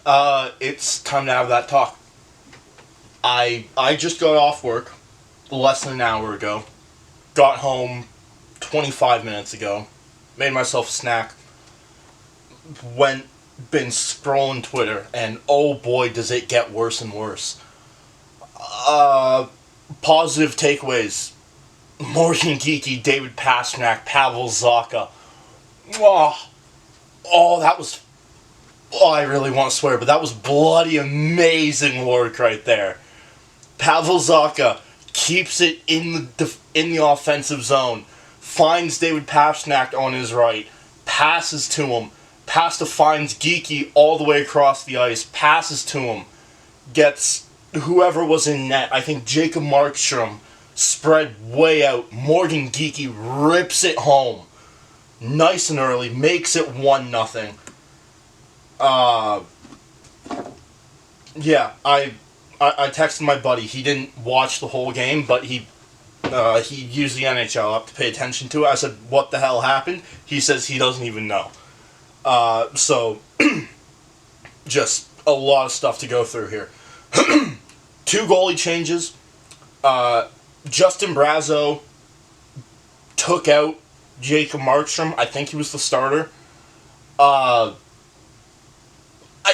It's time to have that talk. I just got off work less than an hour ago. Got home 25 minutes ago. Made myself a snack. Been scrolling Twitter, and oh boy, does it get worse and worse. Uh, Positive takeaways. Morgan Geeky, David Pastrnak, Pavel Zacha. Oh, that was... Oh, I really want to swear, but that was bloody amazing work right there. Pavel Zacha keeps it in the offensive zone, finds David Pastrnak on his right, passes to him, finds Geeky all the way across the ice, passes to him, gets whoever was in net. I think Jacob Markstrom spread way out. Morgan Geeky rips it home, nice and early, makes it 1-0. Yeah, I texted my buddy. He didn't watch the whole game, but he used the NHL app to pay attention to it. I said, "What the hell happened?" He says he doesn't even know. So just a lot of stuff to go through here. 2 goalie changes. Justin Brazeau took out Jacob Markstrom. I think he was the starter.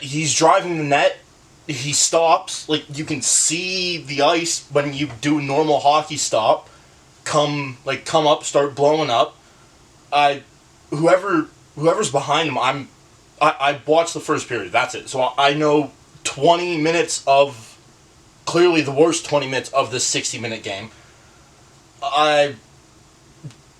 He's driving the net. He stops. Like, you can see the ice when you do a normal hockey stop. Come up, start blowing up. Whoever's behind him, I watched the first period. That's it. So I know 20 minutes of clearly the worst 20 minutes of this 60-minute game.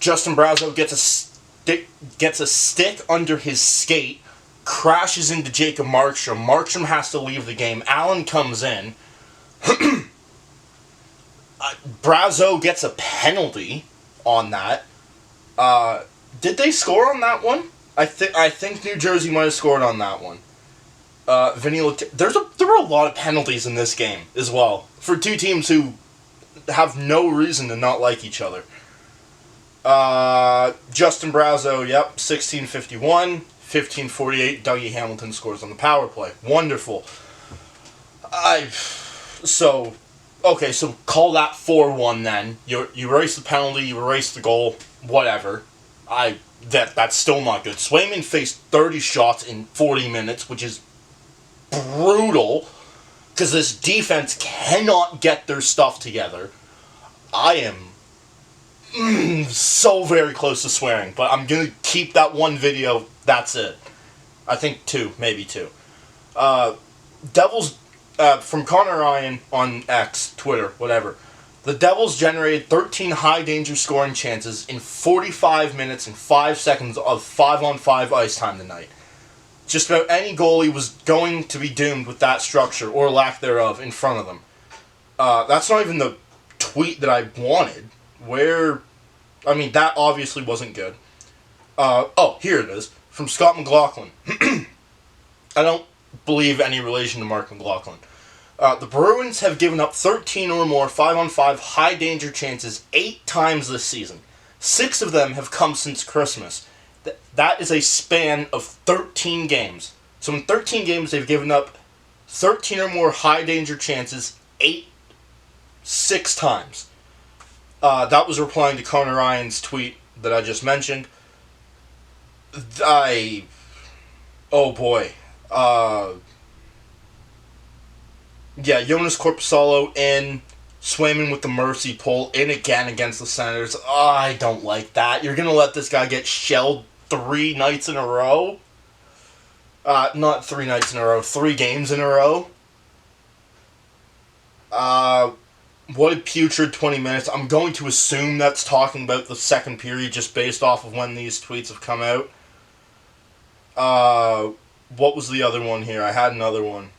Justin Brazeau gets a stick under his skate, crashes into Jacob Markstrom. Markstrom has to leave the game. Allen comes in. Brazeau gets a penalty on that. Did they score on that one? I think New Jersey might have scored on that one. There were a lot of penalties in this game as well for 2 teams who have no reason to not like each other. Justin Brazeau, 16:51, 15:48. Dougie Hamilton scores on the power play. Wonderful. So call that 4-1 then. You erase the penalty, you erase the goal, whatever. That's still not good. Swayman faced 30 shots in 40 minutes, which is brutal, because this defense cannot get their stuff together. I am so very close to swearing, but I'm going to keep that one video. That's it. I think 2, maybe 2. Devils, from Connor Ryan on X, Twitter, whatever. The Devils generated 13 high-danger scoring chances in 45 minutes and 5 seconds of 5-on-5 ice time tonight. Just about any goalie was going to be doomed with that structure, or lack thereof, in front of them. That's not even the tweet that I wanted. That obviously wasn't good. Here it is. From Scott McLaughlin. I don't believe any relation to Mark McLaughlin. The Bruins have given up 13 or more 5-on-5 high-danger chances 8 times this season. 6 of them have come since Christmas. That is a span of 13 games. So in 13 games, they've given up 13 or more high-danger chances 6 times. That was replying to Connor Ryan's tweet that I just mentioned. Oh boy. Jonas Korpisalo in, Swayman with the mercy pull, in again against the Senators. I don't like that. You're going to let this guy get shelled 3 nights in a row? Not 3 nights in a row, 3 games in a row. What a putrid 20 minutes. I'm going to assume that's talking about the second period just based off of when these tweets have come out. What was the other one here? I had another one.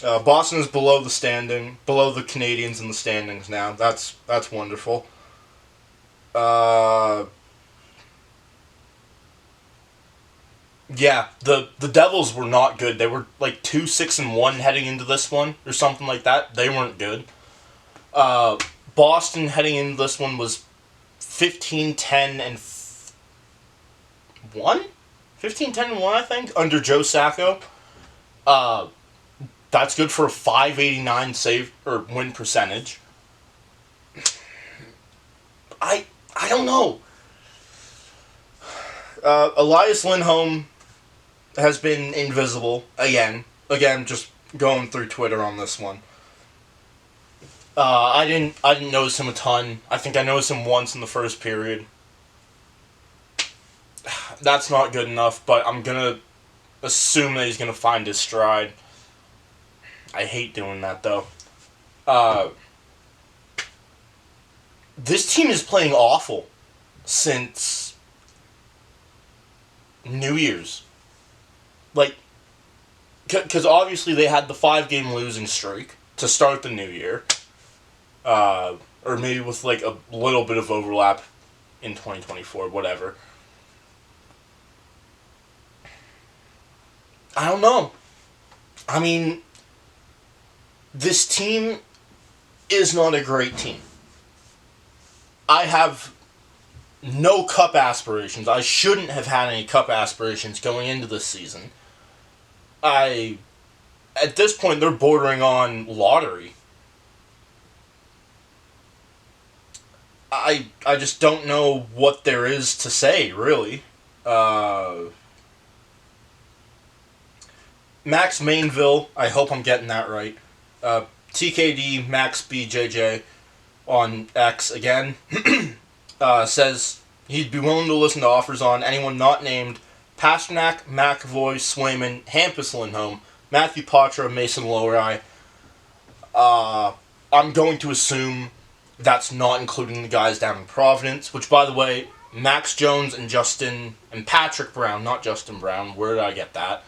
Boston is below the Canadiens in the standings now. That's wonderful. The Devils were not good. They were like 2-6-1 heading into this one or something like that. They weren't good. Boston heading into this one was 15-10-1? 15-10-1, I think, under Joe Sacco. Uh, that's good for a 589 save or win percentage. I don't know. Elias Lindholm has been invisible again. Again, just going through Twitter on this one. I didn't notice him a ton. I think I noticed him once in the first period. That's not good enough, but I'm gonna assume that he's gonna find his stride. I hate doing that though. This team is playing awful since New Year's. Like, because obviously they had the 5-game losing streak to start the new year. Or maybe with like a little bit of overlap in 2024, whatever. I don't know. I mean, this team is not a great team. I have no cup aspirations. I shouldn't have had any cup aspirations going into this season. At this point, they're bordering on lottery. I just don't know what there is to say, really. Max Mainville, I hope I'm getting that right. TKD Max BJJ on X again says he'd be willing to listen to offers on anyone not named Pasternak, McAvoy, Swayman, Hampus Lindholm, Matthew Poitras, Mason Lohrei. I'm going to assume that's not including the guys down in Providence, which, by the way, Max Jones and Patrick Brown, not Justin Brown, where did I get that,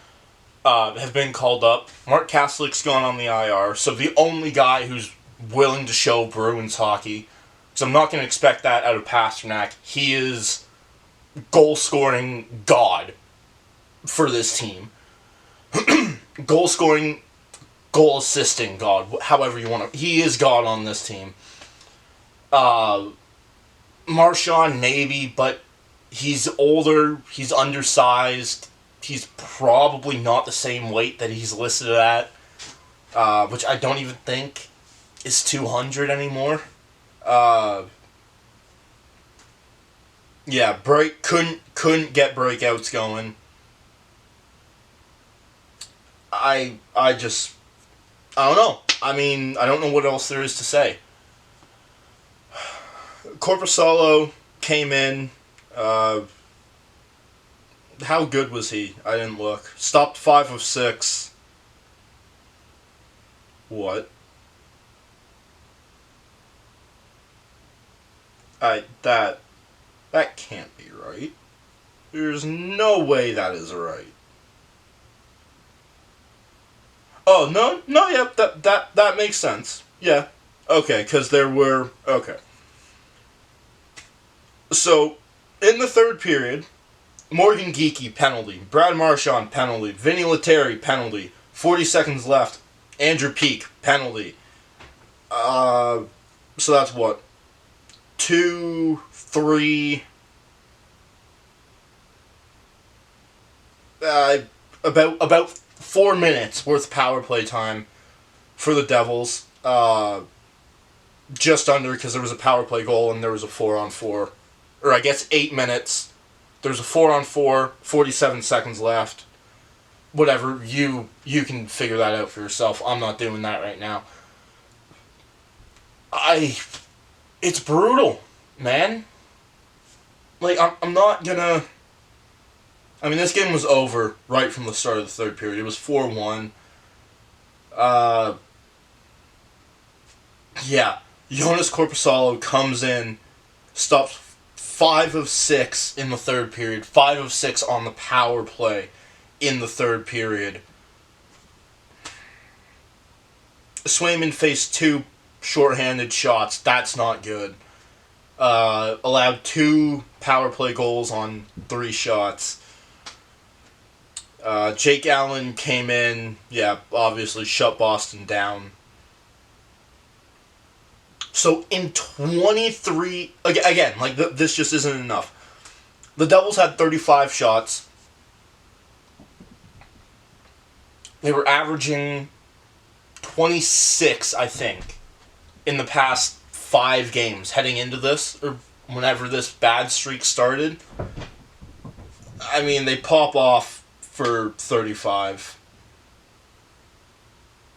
have been called up. Mark Kastelik's gone on the IR, so the only guy who's willing to show Bruins hockey, so I'm not going to expect that out of Pasternak. He is goal-scoring god for this team. Goal-scoring, goal-assisting god, however you want to... He is god on this team. Marchand, maybe, but he's older, he's undersized, he's probably not the same weight that he's listed at, which I don't even think is 200 anymore. Yeah, couldn't get breakouts going. I don't know. I mean, I don't know what else there is to say. Korpisalo came in. How good was he? I didn't look. Stopped 5 of 6. What? That can't be right. There's no way that is right. Oh, no, yep, that makes sense. Yeah. Okay, because there were... Okay. So, in the third period, Morgan Geekie, penalty. Brad Marchand, penalty. Vinny Lettieri, penalty. 40 seconds left. Andrew Peak, penalty. So that's what? 2, 3... about 4 minutes worth of power play time for the Devils. Just under, because there was a power play goal and there was a 4-on-4. Or I guess 8 minutes. There's a 4-on-4, 47 seconds left. Whatever, you can figure that out for yourself. I'm not doing that right now. It's brutal, man. Like, I'm not gonna... I mean, this game was over right from the start of the third period. It was 4-1. Yeah. Jonas Korpisalo comes in, stops 5 of 6 in the third period, 5 of 6 on the power play in the third period. Swayman faced 2 shorthanded shots. That's not good. Allowed 2 power play goals on 3 shots. Jake Allen came in, obviously shut Boston down. So in 23... Again, like, this just isn't enough. The Devils had 35 shots. They were averaging 26, I think, in the past 5 games heading into this, or whenever this bad streak started. I mean, they pop off for 35.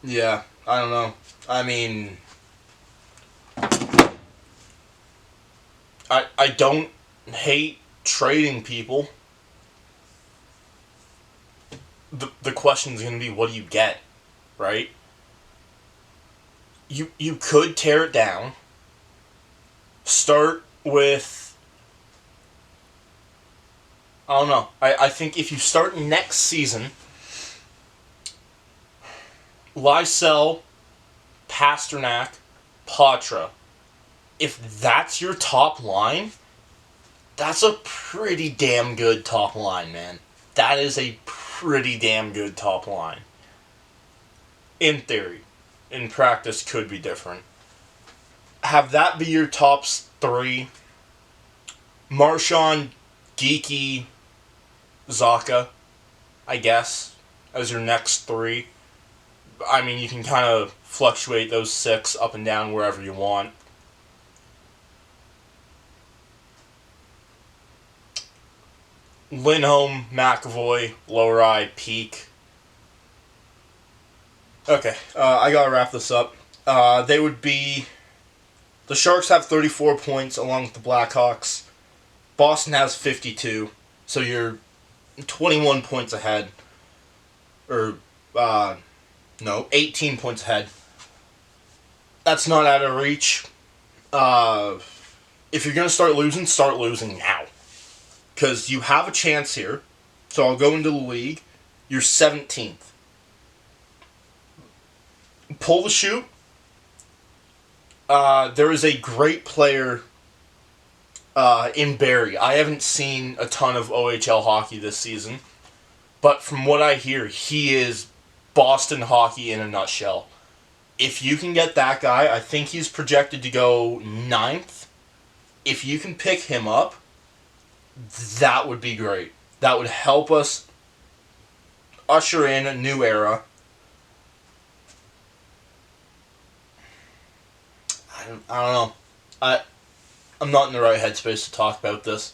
Yeah, I don't know. I mean, I don't hate trading people. The question's going to be, what do you get, right? You could tear it down. Start with, I don't know. I think if you start next season, Lysell, Pasternak, Patra, if that's your top line, that's a pretty damn good top line, man. That is a pretty damn good top line. In theory. In practice, could be different. Have that be your top 3. Marchand, Geeky, Zaka, I guess, as your next 3. I mean, you can kind of fluctuate those 6 up and down wherever you want. Lindholm, McAvoy, Lowry, Peak. Okay, I gotta wrap this up. They would be... The Sharks have 34 points along with the Blackhawks. Boston has 52, so you're 21 points ahead. Or, no, 18 points ahead. That's not out of reach. If you're going to start losing now. Because you have a chance here. So I'll go into the league. You're 17th. Pull the chute. There is a great player in Barrie. I haven't seen a ton of OHL hockey this season. But from what I hear, he is Boston hockey in a nutshell. If you can get that guy, I think he's projected to go 9th. If you can pick him up, that would be great. That would help us usher in a new era. I don't know. I'm not in the right headspace to talk about this.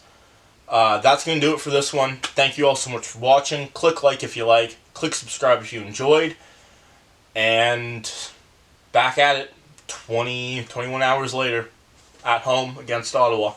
That's going to do it for this one. Thank you all so much for watching. Click like if you like. Click subscribe if you enjoyed. And back at it 21 hours later at home against Ottawa.